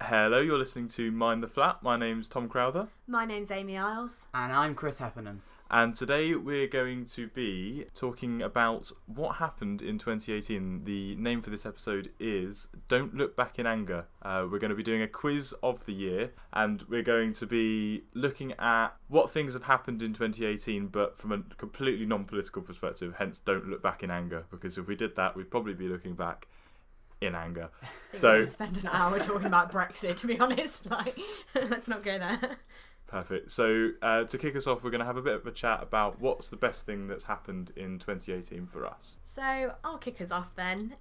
Hello, you're listening to Mind the Flat. My name's Tom Crowther. My name's Amy Isles. And I'm Chris Heffernan. And today we're going to be talking about what happened in 2018. The name for this episode is Don't Look Back in Anger. We're going to be doing a quiz of the year, and we're going to be looking at what things have happened in 2018, but from a completely non-political perspective, hence Don't Look Back in Anger, because if we did that, we'd probably be looking back in anger. So we could spend an hour talking about Brexit, to be honest. Let's not go there. Perfect. So to kick us off, we're going to have a bit of a chat about what's the best thing that's happened in 2018 for us. So I'll kick us off then.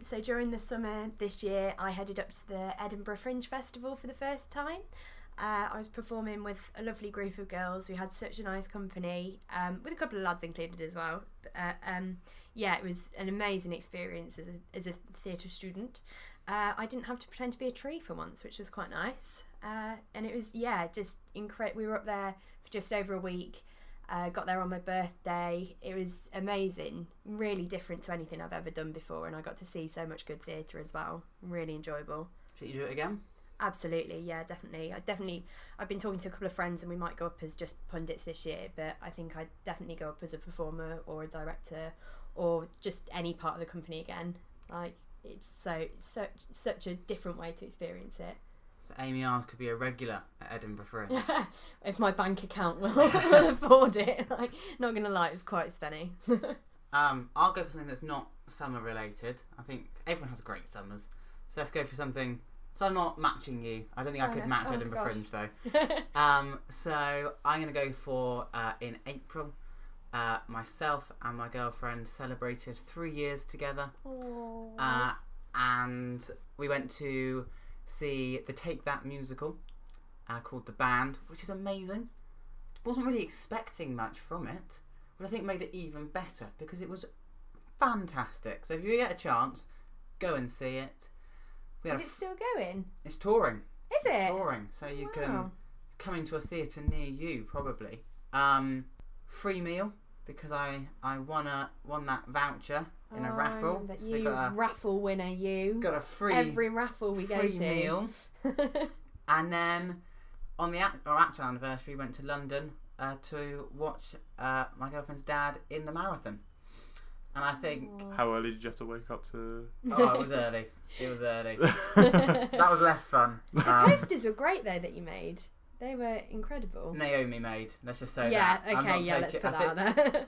So during the summer this year, I headed up to the Edinburgh Fringe Festival for the first time. I was performing with a lovely group of girls. We had such a nice company, with a couple of lads included as well. Yeah, it was an amazing experience as a theatre student. I didn't have to pretend to be a tree for once, which was quite nice. And it was, just incredible. We were up there for just over a week. Got there on my birthday. It was amazing, really different to anything I've ever done before, and I got to see so much good theatre as well. Really enjoyable. Should you do it again? Absolutely, yeah, definitely. I've been talking to a couple of friends, and we might go up as just pundits this year, but I think I'd definitely go up as a performer or a director or just any part of the company again. It's such a different way to experience it. So Amy Isles could be a regular at Edinburgh Fringe. If my bank account will afford it. Not going to lie, it's quite spenny. I'll go for something that's not summer related. I think everyone has great summers. So let's go for something. So I'm not matching you. I don't think I could match Edinburgh Fringe though. So I'm going to go for in April. Myself and my girlfriend celebrated 3 years together. And we went to see the Take That musical called The Band, which is amazing. Wasn't really expecting much from it, but I think made it even better because it was fantastic. So if you get a chance, go and see it. Is it still going? It's touring. Is it? It's touring, so you can come into a theatre near you probably. Free meal because I won that voucher in a raffle. But so raffle winner, you got a free every raffle we go to meal. And then on our actual anniversary, we went to London to watch my girlfriend's dad in the marathon. And I think... How early did you have to wake up to... Oh, it was early. That was less fun. The posters were great though that you made. They were incredible. Naomi made. Let's just say that. Yeah, okay, let's put that out there.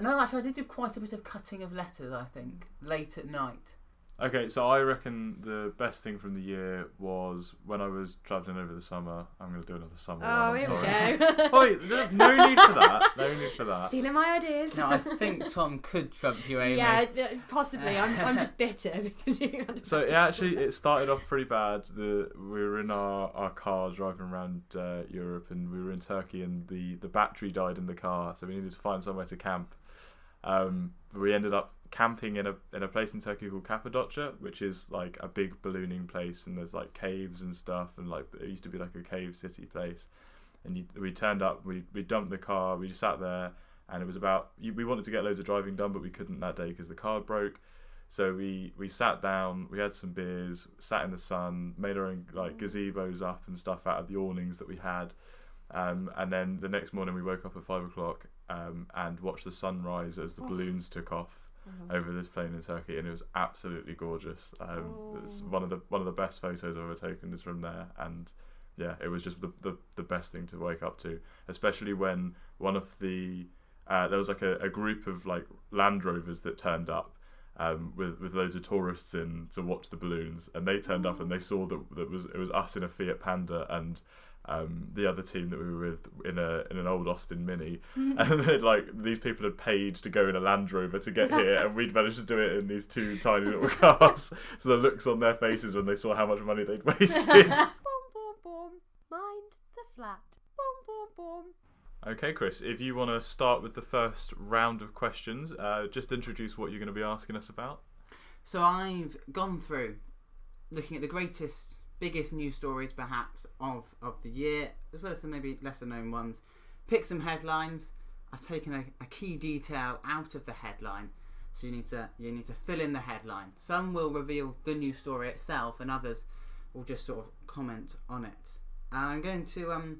No, actually, I did do quite a bit of cutting of letters, I think, late at night. Okay, so I reckon the best thing from the year was when I was travelling over the summer. I'm going to do another summer one. Here sorry. we go. Wait, no need for that. No need for that. Stealing my ideas. No, I think Tom could trump you, Amy. Yeah, possibly. I'm just bitter because you. So it started off pretty bad. We were in our car driving around Europe, and we were in Turkey, and the battery died in the car, so we needed to find somewhere to camp. We ended up camping in a place in Turkey called Cappadocia, which is like a big ballooning place, and there's like caves and stuff, and like it used to be like a cave city place. And we turned up, we dumped the car, we just sat there, and it was we wanted to get loads of driving done, but we couldn't that day because the car broke. So we sat down, we had some beers, sat in the sun, made our own like gazebos up and stuff out of the awnings that we had. And then the next morning we woke up at 5 o'clock and watched the sunrise as the balloons took off over this plain in Turkey, and it was absolutely gorgeous. It's one of the best photos I've ever taken is from there, and yeah, it was just the best thing to wake up to, especially when one of the there was like a group of like Land Rovers that turned up with loads of tourists in to watch the balloons, and they turned up and they saw that it was us in a Fiat Panda and the other team that we were with in an old Austin Mini, and like these people had paid to go in a Land Rover to get here, and we'd managed to do it in these two tiny little cars. So the looks on their faces when they saw how much money they'd wasted. Boom, boom, boom. Mind the flat. Boom, boom, boom. Okay, Chris, if you want to start with the first round of questions, just introduce what you're going to be asking us about. So I've gone through looking at the biggest news stories perhaps of the year, as well as some maybe lesser known ones. Pick some headlines. I've taken a key detail out of the headline, so you need to fill in the headline. Some will reveal the news story itself, and others we'll just sort of comment on it. I'm going to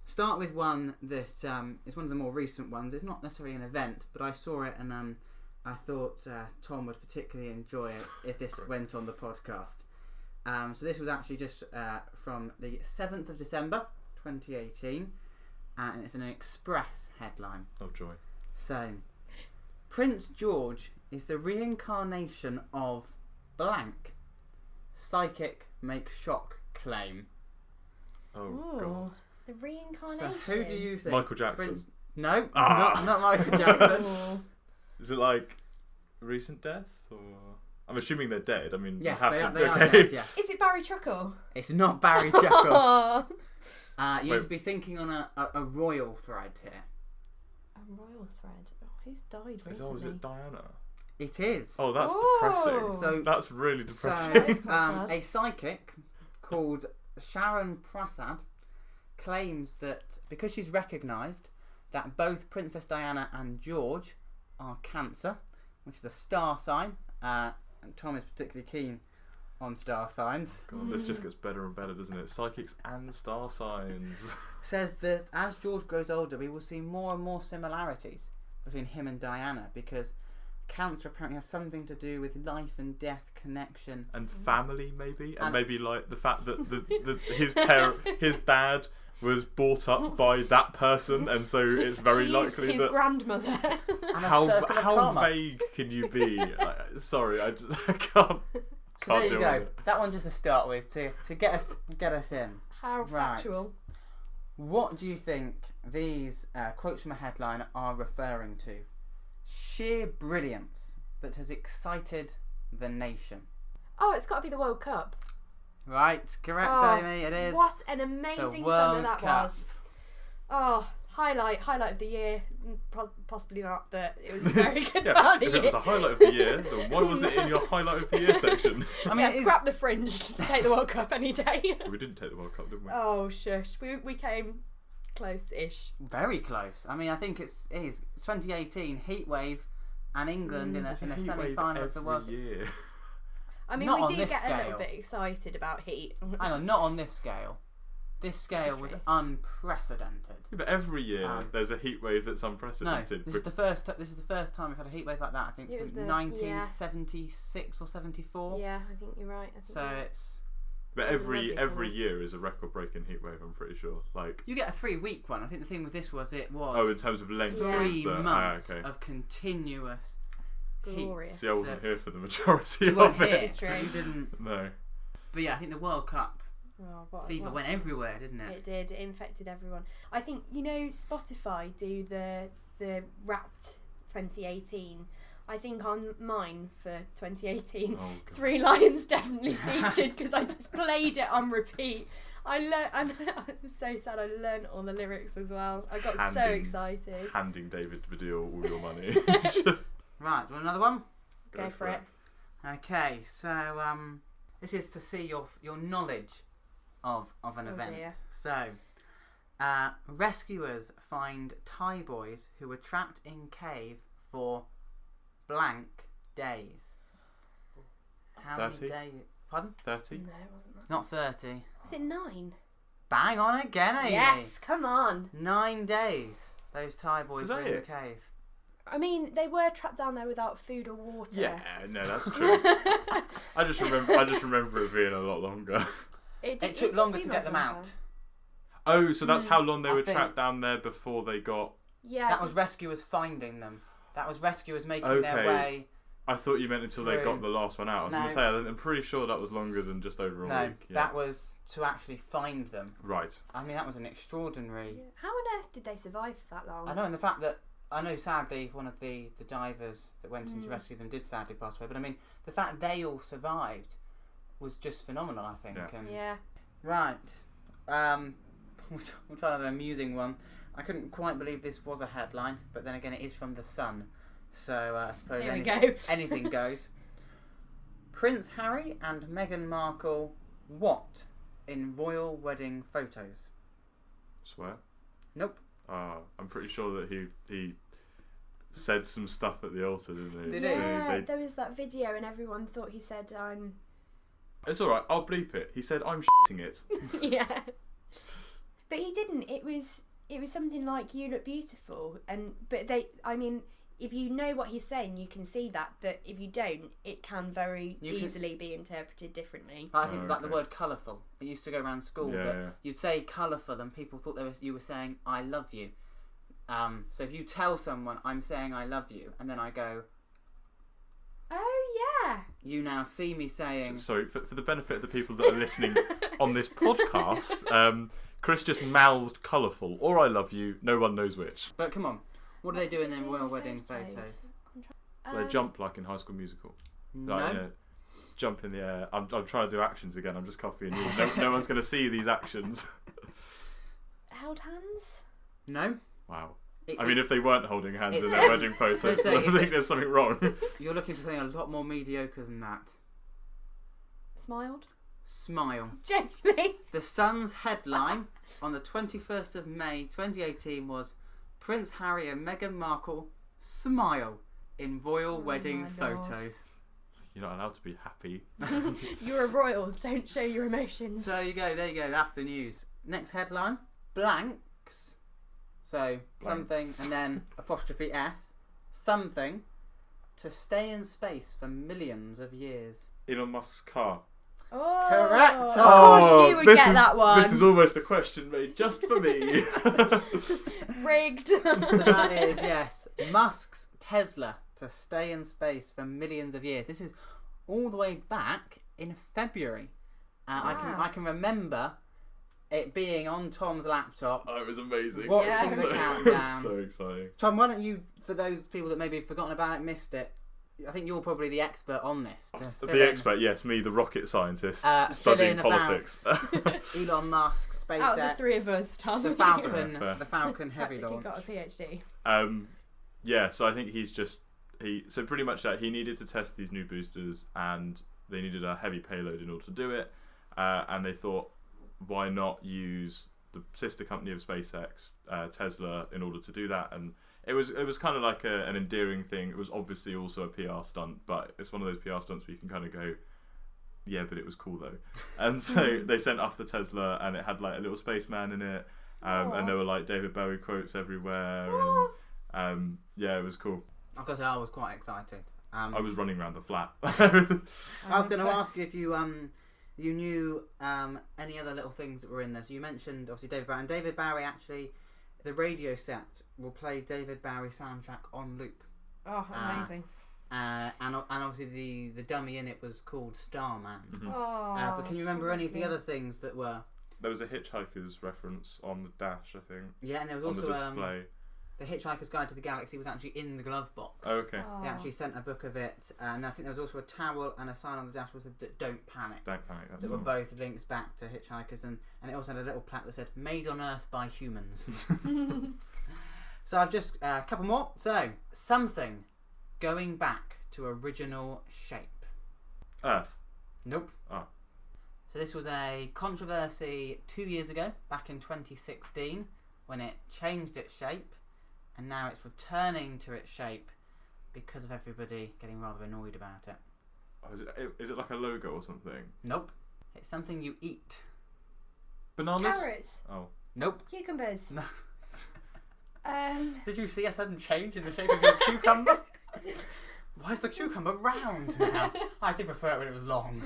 start with one that is one of the more recent ones. It's not necessarily an event, but I saw it and I thought Tom would particularly enjoy it if this went on the podcast. So this was actually just from the 7th of December 2018, and it's an Express headline. Oh joy. So, Prince George is the reincarnation of blank. Psychic makes shock claim. Oh Ooh, god. the reincarnation. So who do you think? Michael Jackson. Prince... No, Ah. not Michael Jackson. Ooh. Is it like recent death or? I'm assuming they're dead. I mean, Yes, you have they, to. are, they okay. are dead, yeah. Is it Barry Chuckle? It's not Barry Chuckle. Oh, You Wait. need to be thinking on a royal thread here. a royal thread. Oh, who's died recently? Oh, is it Diana? It is. Oh, that's Oh. depressing. So- That's really depressing. That is quite sad. A psychic called Sharon Prasad claims that because she's recognised that both Princess Diana and George are Cancer, which is a star sign, and Tom is particularly keen on star signs, God, this just gets better and better, doesn't it? Psychics and star signs. says that as George grows older, we will see more and more similarities between him and Diana because Cancer apparently has something to do with life and death connection. And family, maybe, and And- maybe like the fact that his dad was brought up by that person, and so it's very She's likely his that. grandmother. And a How circle of how karma. vague can you be? Sorry, I just I can't. So there you deal go. with it. That one just to start with to get us in. How Right. factual. What do you think these quotes from a headline are referring to? Sheer brilliance that has excited the nation. Oh, it's got to be the World Cup. Right, correct, Oh, Amy. It is. What an amazing World summer that Cup. was. Oh, highlight of the year. Possibly not, but it was a very good Yeah, part of if the it year. was a highlight of the year, then why was it in your highlight of the year section? I mean, Yeah, it is scrap the fringe. Take the World Cup any day. We didn't take the World Cup, did we? Oh, shush. We came close-ish. very close. I mean, I think it is 2018 heat wave, and England in a There's heat wave semi-final of the World Cup. every year. I mean, Not we on did this get a scale. little bit excited about heat. Hang on, not on this scale. This scale was true. unprecedented. Yeah, but every year there's a heat wave that's No, unprecedented. this is the first time we've had a heat wave like that. I think It was since the- 1976 or 74. Yeah, I think you're right. So it's But It was a every lovely summer. year is a record-breaking heat wave. I'm pretty sure. Like, you get a 3-week one. I think the thing with this was it was oh, in terms of length, Yeah. 3 it's the- months okay. of continuous glorious. See, I wasn't So- here for the majority You weren't of here, it. It's so true. you didn't. No. But yeah, I think the World Cup Oh, what- fever what went a summer. everywhere, didn't it? It did. It infected everyone. I think Spotify do the Wrapped 2018. I think on mine for 2018, Oh god. Three Lions definitely featured because I just played it on repeat. I was so sad. I learned all the lyrics as well. I got so Handing- excited. Handing David Baddiel all your money. Right, do you want another one? Go for it. Okay, so this is to see your knowledge of an Oh, event. dear. So, rescuers find Thai boys who were trapped in cave for blank days. How 30? many days? Pardon? 30? No, it wasn't that. Not 30. Was it 9? Bang on again, Amy. Yes, come on. 9 days. Those Thai boys Is that were in the it? cave. I mean, they were trapped down there without food or water. Yeah, no, that's true. I just remember it being a lot longer. It did took longer seem to like get them a long out. time. Oh, so that's how long they I were think- trapped down there before they got. Yeah. That was rescuers finding them. That was rescuers making their Okay. way. I thought you meant until they Through. got the last one out. I was going No. to say, I'm pretty sure that was longer than just over a No, week. Yeah. that was to actually find them. Right. I mean, that was an extraordinary. Yeah. How on earth did they survive for that long? I know, and the fact that I know, sadly, one of the divers that went in to rescue them did sadly pass away. But I mean, the fact they all survived was just phenomenal. I think. Yeah. And, Yeah. Right. We'll try another amusing one. I couldn't quite believe this was a headline, but then again, it is from The Sun, so I suppose Here we go. anything goes. Prince Harry and Meghan Markle what in royal wedding photos? Swear. Nope. I'm pretty sure that he said some stuff at the altar, didn't he? Did he? Yeah, They- there was that video and everyone thought he said, I'm It's alright, I'll bleep it. He said, I'm shitting it. Yeah. But he didn't. It was something like, you look beautiful. If you know what he's saying, you can see that. But if you don't, it can very easily be interpreted differently. I think like the word colourful. It used to go around school, Yeah, but yeah. you'd say colourful and people thought you were saying, I love you. So if you tell someone, I'm saying I love you, and then I go, Oh, yeah. you now see me saying... Sorry, for the benefit of the people that are listening on this podcast, Chris just mouthed colourful or I love you, no one knows which. But come on, what do they do in their royal wedding photos? They jump like in High School Musical. No. Like, jump in the air. I'm trying to do actions again, I'm just copying you. No one's going to see these actions. Held hands? No. Wow. I mean, if they weren't holding hands in It's- their wedding photos, It's- I think there's something wrong. You're looking for something a lot more mediocre than that. Smiled? Smile. Genuinely? The Sun's headline on the 21st of May 2018 was Prince Harry and Meghan Markle smile in royal wedding my Lord. photos. You're not allowed to be happy. You're a royal, don't show your emotions. So there you go, that's the news. Next headline, blanks. So something Blanks. and then apostrophe S, something to stay in space for millions of years. Elon Musk's car. Oh, Correct. Of course you would get that one. This is almost a question made just for me. Rigged. So that is, yes, Musk's Tesla to stay in space for millions of years. This is all the way back in February. Wow. I can remember it being on Tom's laptop. Oh, it was amazing. Watching Yeah. the countdown. So exciting. Tom, why don't you, for those people that maybe have forgotten about it, missed it, I think you're probably the expert on this. to fill The in. expert, yes, me, the rocket scientist, Fill studying in about politics. Elon Musk, SpaceX. Out of the three of us, Tom. The Falcon, Yeah, fair. the Falcon Heavy Practically launch. got a PhD. Yeah, so I think so pretty much that he needed to test these new boosters and they needed a heavy payload in order to do it, and they thought, why not use the sister company of SpaceX, Tesla, in order to do that? And it was kind of like an endearing thing. It was obviously also a PR stunt, but it's one of those PR stunts where you can kind of go, yeah, but it was cool though. And so they sent off the Tesla, and it had like a little spaceman in it, and there were like David Bowie quotes everywhere, and yeah, it was cool. Like I said, I was quite excited. I was running around the flat. I was going to ask you if you knew any other little things that were in there. So you mentioned obviously David Bowie. And David Bowie, actually, the radio set will play David Bowie soundtrack on loop. Oh, amazing. And obviously the dummy in it was called Starman. Oh, But can you remember any of the other things that were? There was a Hitchhiker's reference on the dash, I think. Yeah, and there was On also the display. the Hitchhiker's Guide to the Galaxy was actually in the glove box. Oh, okay. They actually sent a book of it, and I think there was also a towel and a sign on the dash that said "Don't panic." Don't panic. That's That were all. both links back to Hitchhikers, and it also had a little plaque that said "Made on Earth by Humans." So I've just a couple more. So something going back to original shape. Earth. Nope. Oh. So this was a controversy 2 years ago, back in 2016, when it changed its shape, and now it's returning to its shape because of everybody getting rather annoyed about it. Oh, is it like a logo or something? Nope. It's something you eat. Bananas? Carrots. Oh. Nope. Cucumbers. No. Um, Did you see a sudden change in the shape of your cucumber? Why is the cucumber round now? I did prefer it when it was long.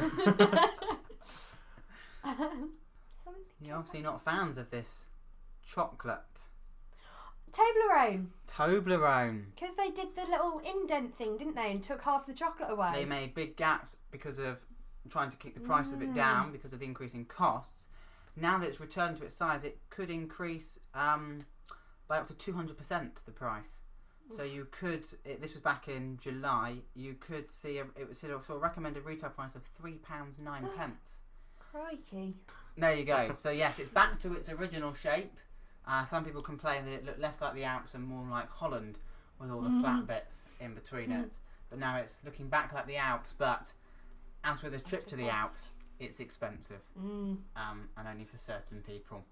something. You're obviously not fans of this chocolate. Toblerone. Toblerone. Because they did the little indent thing, didn't they? And took half the chocolate away. They made big gaps because of trying to keep the price of it down because of the increase in costs. Now that it's returned to its size, it could increase by up to 200% the price. So you could, this was back in July, you could see, it was sort of recommended retail price of £3.09. Crikey. There you go. So yes, it's back to its original shape. Some people complain that it looked less like the Alps and more like Holland with all the flat bits in between it. But now it's looking back like the Alps, but as with a trip to the Alps, it's expensive. And only for certain people.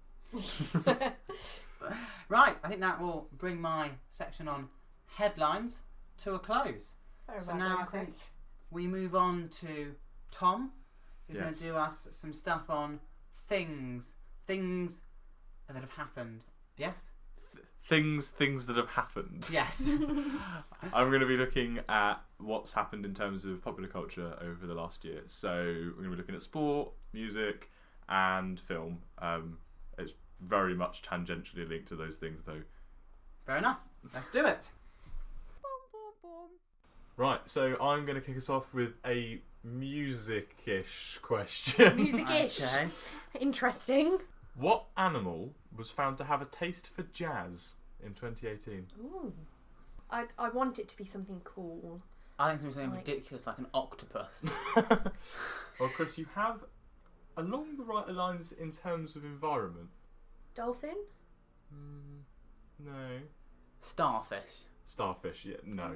Right, I think that will bring my section on headlines to a close. Very So well now done, I think Chris. we move on to Tom, who's going to do us some stuff on things that have happened. Yes? Things that have happened. Yes. I'm going to be looking at what's happened in terms of popular culture over the last year. So we're going to be looking at sport, music, and film. It's very much tangentially linked to those things, though. Fair enough. Let's do it. Right, so I'm going to kick us off with a music-ish question. Music-ish. Okay. Interesting. What animal was found to have a taste for jazz in 2018? Ooh. I want it to be something cool. I think something Like- ridiculous like an octopus. Well, Chris, you have along the right lines in terms of environment. Dolphin? No. Starfish. Starfish, yeah, no.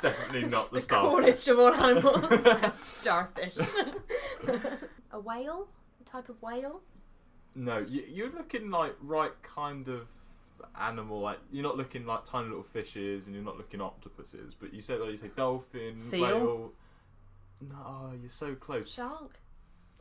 Definitely not the The starfish. coolest of all animals. A starfish. A whale? A type of whale? No, you're looking like right kind of animal. Like you're not looking like tiny little fishes, and you're not looking octopuses. But you say dolphin, Seal? whale. No, you're so close. Shark?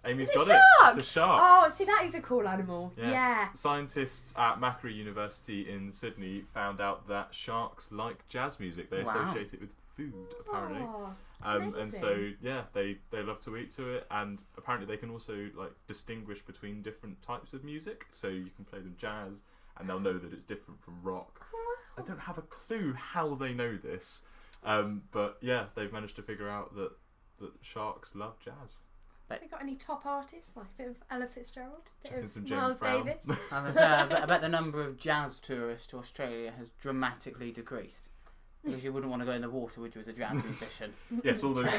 Amy's Is it got shark? it. It's a shark. Oh, see, that is a cool animal. Yeah. Yeah. Scientists at Macquarie University in Sydney found out that sharks like jazz music. They Wow. associate it with food, apparently. Oh, And so amazing. yeah, they love to eat to it, and apparently they can also like distinguish between different types of music. So you can play them jazz, and they'll know that it's different from rock. I don't have a clue how they know this, but yeah, they've managed to figure out that sharks love jazz. Have you got any top artists? Like a bit of Ella Fitzgerald? A bit Checking of some James Miles Brown. Davis? As I said, I bet the number of jazz tourists to Australia has dramatically decreased. Because you wouldn't want to go in the water, would you, as a jazz musician? Yes, all those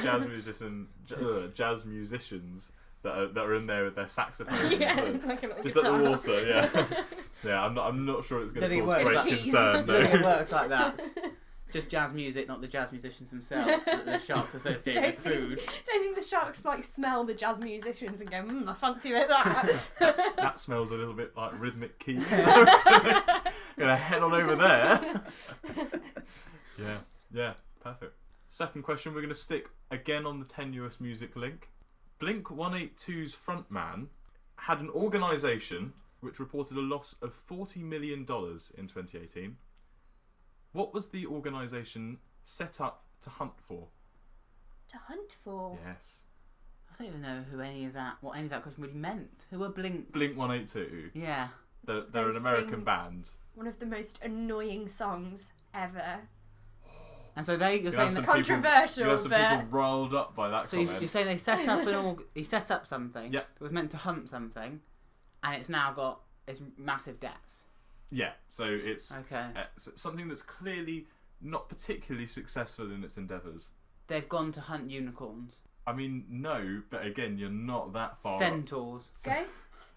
jazz musicians that are in there with their saxophones. Yeah, and like a little just at the guitar. water, yeah. Yeah, I'm not sure it's going Don't to think cause it great works like- concern. I think it No. works like that. Just jazz music, not the jazz musicians themselves, that the sharks associate with food. Don't think the sharks like smell the jazz musicians and go, I fancy a bit of that. That smells a little bit like rhythmic keys. Gonna head on over there. Yeah, perfect. Second question, we're gonna stick again on the tenuous music link. Blink 182's frontman had an organisation which reported a loss of $40 million in 2018. What was the organisation set up to hunt for? To hunt for? Yes. I don't even know what any of that question really meant. Who were Blink? Blink 182. Yeah. They're They an American sing- band. One of the most annoying songs ever. And so you're You saying have that. some people- Controversial, You have some but people riled up by that So comment. you're saying they set up he set up something. Yeah. That was meant to hunt something, and it's now got its massive debts. Yeah, so it's Okay. something that's clearly not particularly successful in its endeavours. They've gone to hunt unicorns, I mean, no, but again, you're not that far. centaurs, ghosts?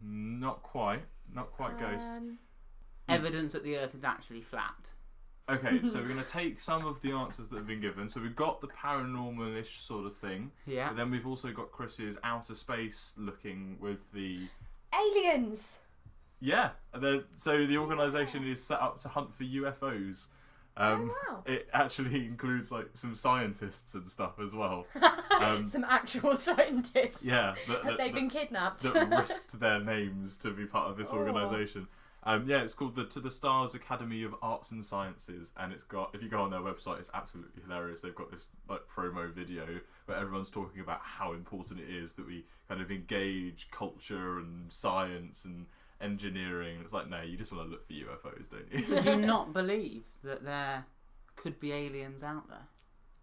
Not quite ghosts. evidence that the Earth is actually flat. Okay, so we're going to take some of the answers that have been given. So we've got the paranormal-ish sort of thing. Yeah. But then we've also got Chris's outer space looking with the... Aliens! Yeah, so the organisation is set up to hunt for UFOs. Oh, wow. It actually includes like some scientists and stuff as well. Some actual scientists. Yeah, Have they been kidnapped? that risked their names to be part of this Oh. organisation. Yeah, it's called the To the Stars Academy of Arts and Sciences, and it's got, if you go on their website, it's absolutely hilarious. They've got this like promo video where everyone's talking about how important it is that we kind of engage culture and science and engineering. It's like, no, you just want to look for UFOs, don't you? So do you not believe that there could be aliens out there?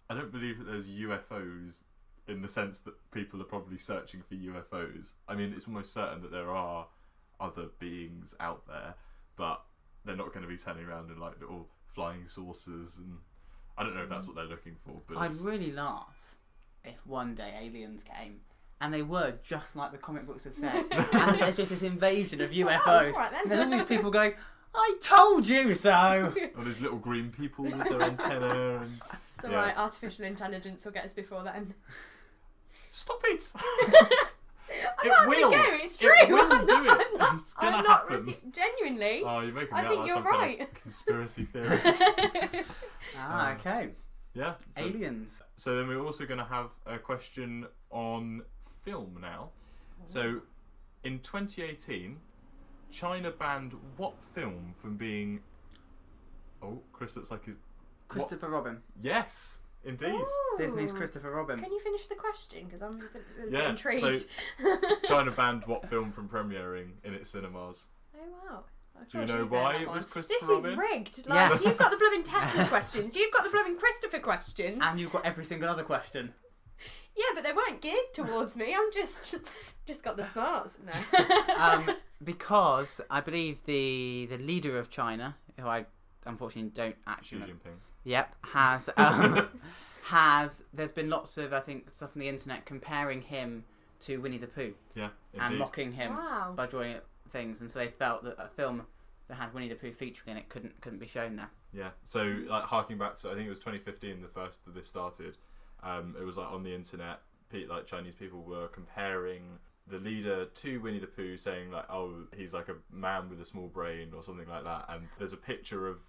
I don't believe that there's UFOs in the sense that people are probably searching for UFOs. I mean, it's almost certain that there are other beings out there, but they're not going to be turning around in like little flying saucers, and I don't know if that's what they're looking for. But I'd really laugh if one day aliens came and they were just like the comic books have said, and there's just this invasion of UFOs. Oh, right then. And there's all these people going, "I told you so." all these little green people with their antenna and It's Yeah. alright, artificial intelligence will get us before then. stop it! I'm not having a go, it's true! It will I'm do not- it. I'm not- It's gonna I'm not happen. genuinely. Oh, you're making me I out think like you're some kind right. of conspiracy theorist. Okay. Yeah. So, Aliens. so then we're also going to have a question on film now. So in 2018, China banned what film from being... Oh, Chris looks like he's... Christopher Robin. Yes, indeed. Ooh. Disney's Christopher Robin. Can you finish the question? Because I'm a bit Yeah, intrigued. so China banned what film from premiering in its cinemas? Oh wow. Do you know why it was Christopher This Robin? is rigged. Like, Yes. you've got the blooming Tesla questions. You've got the blooming Christopher questions. And you've got every single other question. Yeah, but they weren't geared towards me. I'm just got the smarts. No. Because I believe the leader of China, who I unfortunately don't Xi actually know. Jinping. Yep, there's been lots of, I think, stuff on the internet comparing him to Winnie the Pooh Yeah, and indeed. mocking him Wow. by drawing things, and so they felt that a film that had Winnie the Pooh featuring in it couldn't be shown there. Yeah, so like harking back to, I think it was 2015 the first of this started. It was like on the internet, like Chinese people were comparing the leader to Winnie the Pooh, saying like, oh, he's like a man with a small brain or something like that. And there's a picture of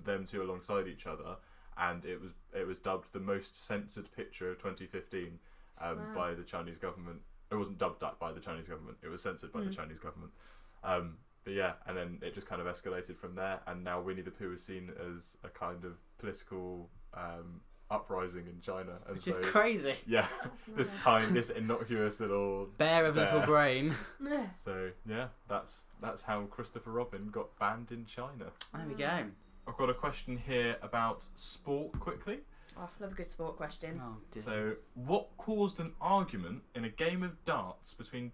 them two alongside each other, and it was dubbed the most censored picture of 2015 Wow. by the Chinese government. It wasn't dubbed that by the Chinese government. It was censored by the Chinese government. But yeah, and then it just kind of escalated from there, and now Winnie the Pooh is seen as a kind of political uprising in China, and Which so is crazy. yeah, this innocuous little Bear of bear. little brain. So yeah, that's how Christopher Robin got banned in China. There we go. I've got a question here about sport quickly. Oh, love a good sport question. Oh dear. So, what caused an argument in a game of darts between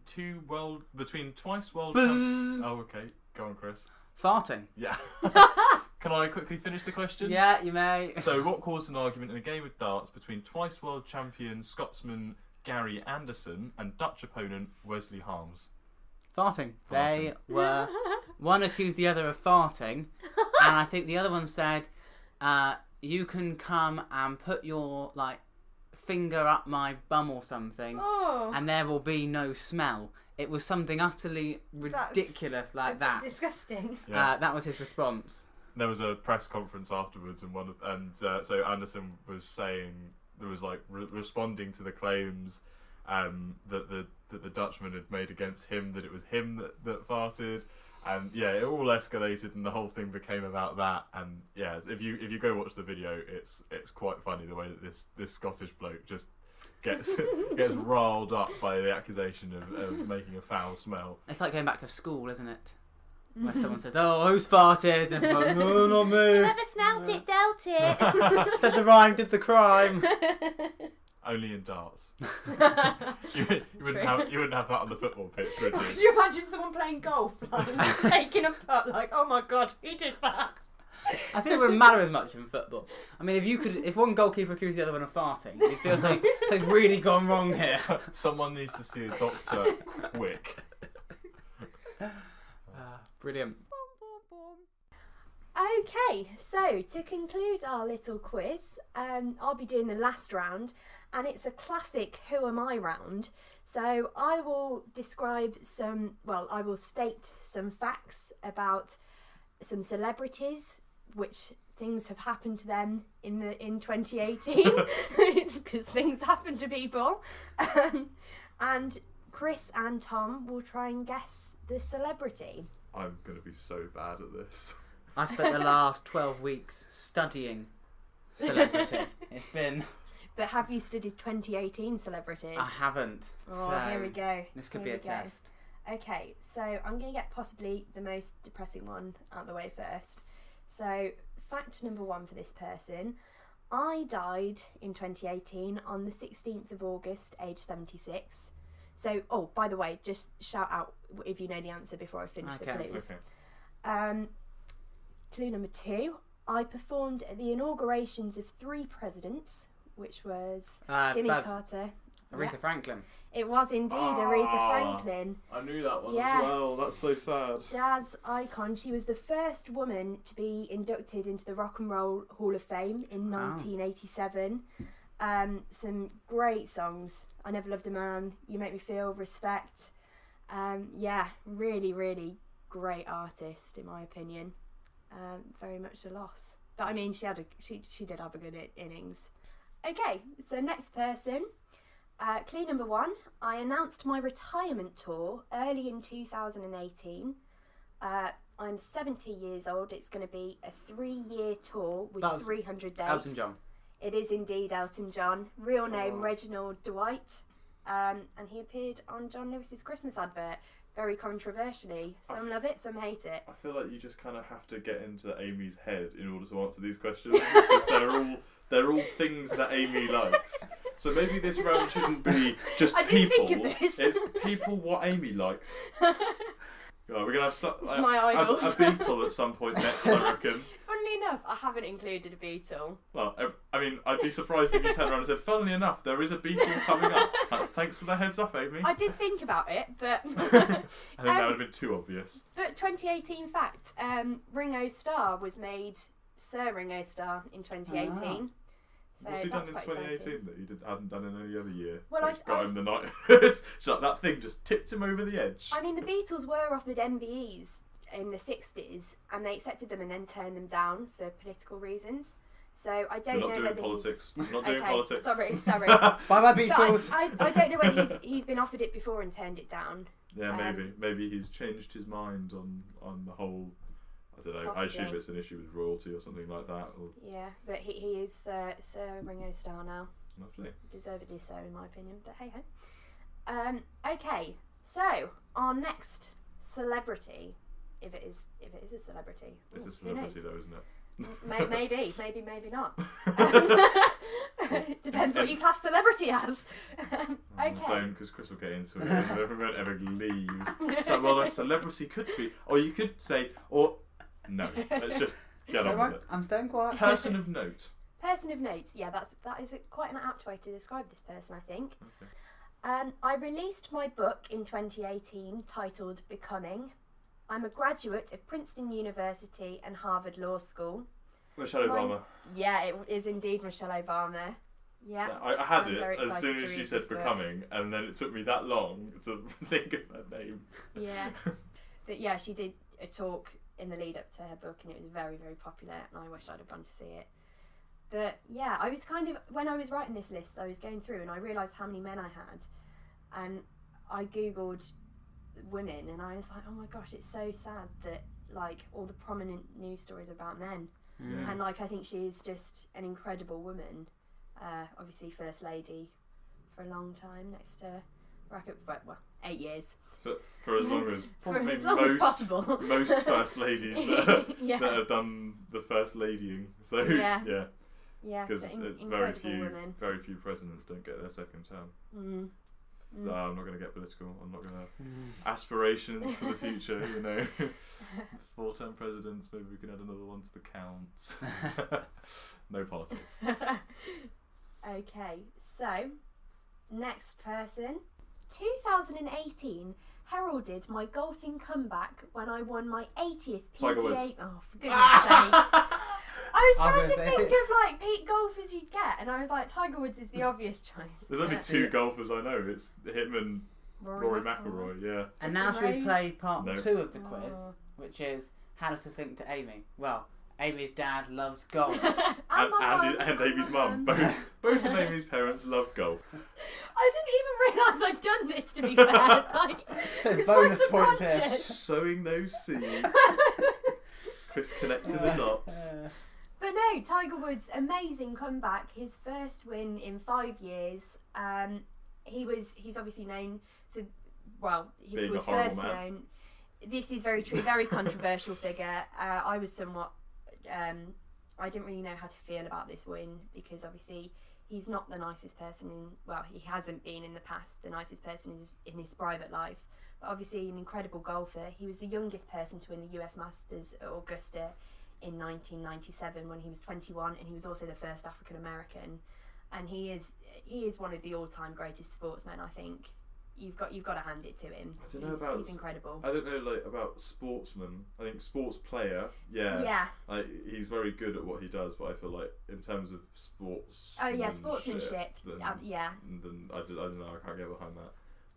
twice world? Buzz. Oh, okay. Go on, Chris. Farting. Yeah. Can I quickly finish the question? Yeah, you may. So, what caused an argument in a game of darts between twice world champion Scotsman Gary Anderson and Dutch opponent Wesley Harms? Farting. They were... One accused the other of farting, and I think the other one said, you can come and put your, like, finger up my bum or something, Oh. and there will be no smell. It was something utterly ridiculous like that. Disgusting. Yeah. That was his response. There was a press conference afterwards, and so Anderson was saying, there was like responding to the claims that the Dutchman had made against him, that it was him that farted, and yeah, it all escalated, and the whole thing became about that. And yeah, if you go watch the video, it's quite funny the way that this Scottish bloke just gets riled up by the accusation of making a foul smell. It's like going back to school, isn't it? Where someone says, "Oh, who's farted?" And it's like, "No, not me." Whoever smelt it, dealt it. Said the rhyme, did the crime. Only in darts. you wouldn't have that on the football pitch, would you? Could you imagine someone playing golf, like, taking a putt, like, oh my god, who did that? I think it wouldn't matter as much in football. I mean, if one goalkeeper accused the other one of farting, you feel something's really gone wrong here. Someone needs to see a doctor quick. Brilliant. Okay, so to conclude our little quiz, I'll be doing the last round, and it's a classic Who Am I round. So I will I will state some facts about some celebrities, which things have happened to them in 2018, because things happen to people. And Chris and Tom will try and guess the celebrity. I'm going to be so bad at this. I spent the last 12 weeks studying celebrity. It's been... But have you studied 2018 celebrities? I haven't. Oh, so here we go. This could Here be a we go. test. Okay, so I'm going to get possibly the most depressing one out of the way first. So, fact number one for this person. I died in 2018 on the 16th of August, age 76. So, oh, by the way, just shout out if you know the answer before I finish the Okay. clues. Okay. Clue number two. I performed at the inaugurations of 3 presidents, which was Jimmy Buzz. Carter. Aretha Yeah. Franklin. It was indeed Aretha Franklin. I knew that one Yeah. as well. That's so sad. Jazz icon. She was the first woman to be inducted into the Rock and Roll Hall of Fame in Wow. 1987. Some great songs. I Never Loved a Man, You Make Me Feel, Respect. Yeah, really, really great artist in my opinion. Very much a loss. But I mean, she did have a good innings. Okay, so next person. Clue number 1. I announced my retirement tour early in 2018. I'm 70 years old. It's going to be a 3-year tour with 300 dates. Elton John. It is indeed Elton John. Real name Reginald Dwight. And he appeared on John Lewis's Christmas advert. Very controversially. Some love it, some hate it. I feel like you just kind of have to get into Amy's head in order to answer these questions because they're all things that Amy likes. So maybe this round shouldn't be just I people. didn't think of this. It's people what Amy likes. Right, we're gonna have my idols. a Beatle at some point next, I reckon. Funnily enough, I haven't included a Beatle. Well, I mean, I'd be surprised if you turned around and said, "Funnily enough, there is a Beatle coming up." Thanks for the heads up, Amy. I did think about it, but I think that would have been too obvious. But 2018 fact: Ringo Starr was made Sir Ringo Starr in 2018. So What's he done in quite 2018 exciting. that he hadn't done in any other year? Well, got him the night. That thing just tipped him over the edge. I mean, the Beatles were offered MBEs in the 60s, and they accepted them and then turned them down for political reasons. So I don't know whether politics. he's... We're not doing politics. Sorry. Bye bye But Beatles. I don't know whether he's been offered it before and turned it down. Yeah, maybe he's changed his mind on the whole. I don't know. Possibly. I assume it's an issue with royalty or something like that. Or... Yeah, but he is Sir Ringo Starr now. Lovely. Deservedly so, in my opinion. But hey ho. Okay, so our next celebrity, if it is a celebrity, It's a celebrity though, isn't it? maybe not. Depends what you class celebrity as. Okay. Don't, because Chris will get into it and we won't ever leave. So, well, a celebrity could be, or you could say, or no. Let's just get Don't on worry, with it. I'm staying quiet. Person of note. Person of note. Yeah, that is quite an apt way to describe this person, I think. Okay. I released my book in 2018 titled Becoming. I'm a graduate of Princeton University and Harvard Law School. Michelle Obama. Yeah, it is indeed Michelle Obama. Yeah. I had I'm it very as soon excited to as she read said this book. Becoming, and then it took me that long to think of her name. Yeah. But yeah, she did a talk in the lead up to her book, and it was very, very popular, and I wish I'd have gone to see it. But yeah, I was kind of, when I was writing this list, I was going through and I realised how many men I had, and I googled women, and I was like, oh my gosh, it's so sad that like all the prominent news stories about men. Yeah. And like I think she's just an incredible woman, obviously first lady for a long time, next to Barack Obama, well, 8 years. For as long as For probably as long as possible. most first ladies that, Yeah. that have done the first ladying. So Yeah. yeah, because but very women. few presidents don't get their second term. Mm. So I'm not going to get political. I'm not going to aspirations for the future. You know, 4-term presidents. Maybe we can add another one to the count. No politics. Okay, so next person. 2018 heralded my golfing comeback when I won my 80th Tiger PGA. Woods. Oh, for goodness sake! I was I trying was to gonna say, think of like peak golfers you'd get, and I was like, Tiger Woods is the obvious choice. There's only but 2 golfers I know. It's him and Rory McIlroy. Yeah. And Justin now should we Rose? play part No. 2 of the quiz, Oh. which is how does this link to Amy? Well, Amy's dad loves golf. and my mum, And Amy's mum. Both of Amy's parents love golf. I didn't even realise I'd done this, to be fair. Like, it's quite Bonus points here. subconscious. Sowing those seeds. Chris connecting the dots. But no, Tiger Woods, amazing comeback. His first win in 5 years. He's obviously known for, well, he Being a was horrible first man. known. This is very true. Very controversial figure. I was somewhat. I didn't really know how to feel about this win because obviously he's not the nicest person in. Well, he hasn't been in the past the nicest person in his private life. But obviously an incredible golfer. He was the youngest person to win the US Masters at Augusta in 1997 when he was 21, and he was also the first African American. And he is one of the all-time greatest sportsmen. I think you've got to hand it to him. I don't know about. He's incredible. I don't know about sportsman. I think sports player. Yeah. Yeah. Like he's very good at what he does, but I feel like in terms of sports. Oh yeah, sportsmanship. Then, Yeah. Then I don't know. I can't get behind that.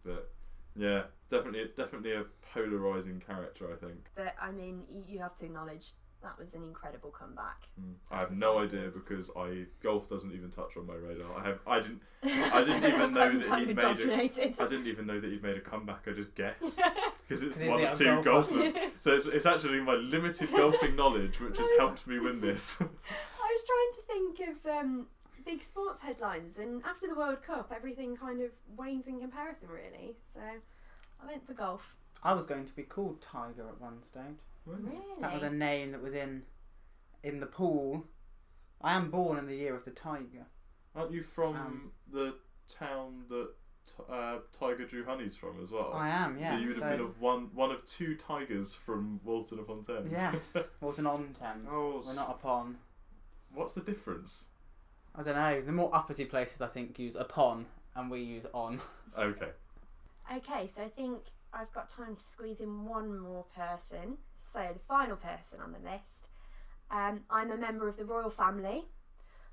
But yeah, definitely a polarizing character. I think. But I mean, you have to acknowledge that was an incredible comeback. I have no idea because golf doesn't even touch on my radar. I didn't even know that he'd I didn't even know that he'd made a comeback. I just guessed because it's one of two golfers. So it's actually my limited golfing knowledge which has helped me win this. I was trying to think of big sports headlines, and after the World Cup, everything kind of wanes in comparison, really. So I went for golf. I was going to be called Tiger at one stage. Really? That was a name that was in the pool. I am born in the year of the tiger. Aren't you from the town that Tiger drew honeys from as well? I am, yeah. So you would have been one of two tigers from Walton upon Thames. Yes, Walton on Thames. Oh, we're not upon. What's the difference? I don't know. The more uppity places, I think, use upon, and we use on. Okay. Okay, so I think I've got time to squeeze in one more person. So the final person on the list. I'm a member of the royal family.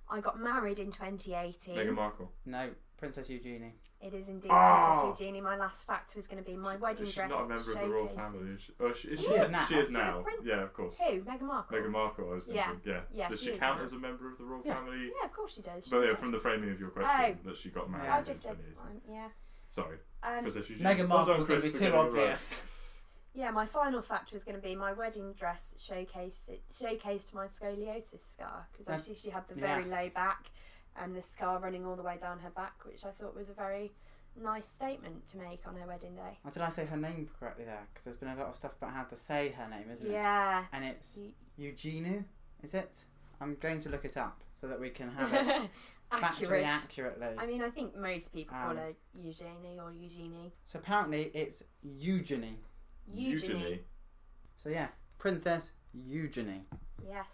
I got married in 2018. Meghan Markle. No, Princess Eugenie. It is indeed Princess Eugenie. My last fact was going to be my wedding She's dress. not a member of the royal family. She is now. She is now. Yeah, of course. Who? Meghan Markle. Meghan Markle. I was thinking. Yeah. Does she count as a member of the royal family? Yeah, of course she does. But yeah, from the framing of your question, that she got married. I just said, yeah. Sorry. Princess Eugenie. Meghan Markle was going to be too obvious. Yeah, my final fact was going to be my wedding dress showcased my scoliosis scar, because obviously she had the very low back and the scar running all the way down her back, which I thought was a very nice statement to make on her wedding day. Did I say her name correctly there? Because there's been a lot of stuff about how to say her name, isn't it? Yeah. And it's Eugenie, is it? I'm going to look it up so that we can have it factually accurately. I mean, I think most people call her Eugenie or Eugenie. So apparently it's Eugenie. Eugenie. So yeah, Princess Eugenie. Yes.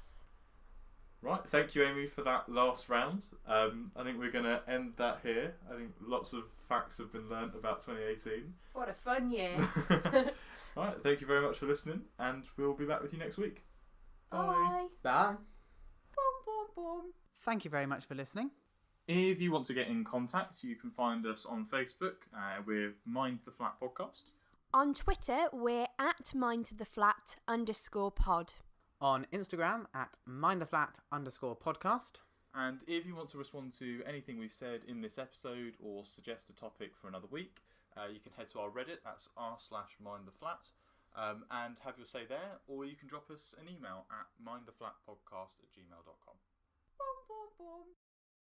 Right, thank you, Amy, for that last round. I think we're going to end that here. I think lots of facts have been learnt about 2018. What a fun year. Right, thank you very much for listening, and we'll be back with you next week. Bye. Bye. Boom, boom, boom. Thank you very much for listening. If you want to get in contact, you can find us on Facebook. We're Mind the Flat Podcast. On Twitter, we're at mindtheflat_pod. On Instagram at mindtheflat_podcast. And if you want to respond to anything we've said in this episode or suggest a topic for another week, you can head to our Reddit, that's r/mindtheflat, and have your say there, or you can drop us an email at mindtheflatpodcast@gmail.com. Boom, boom, boom.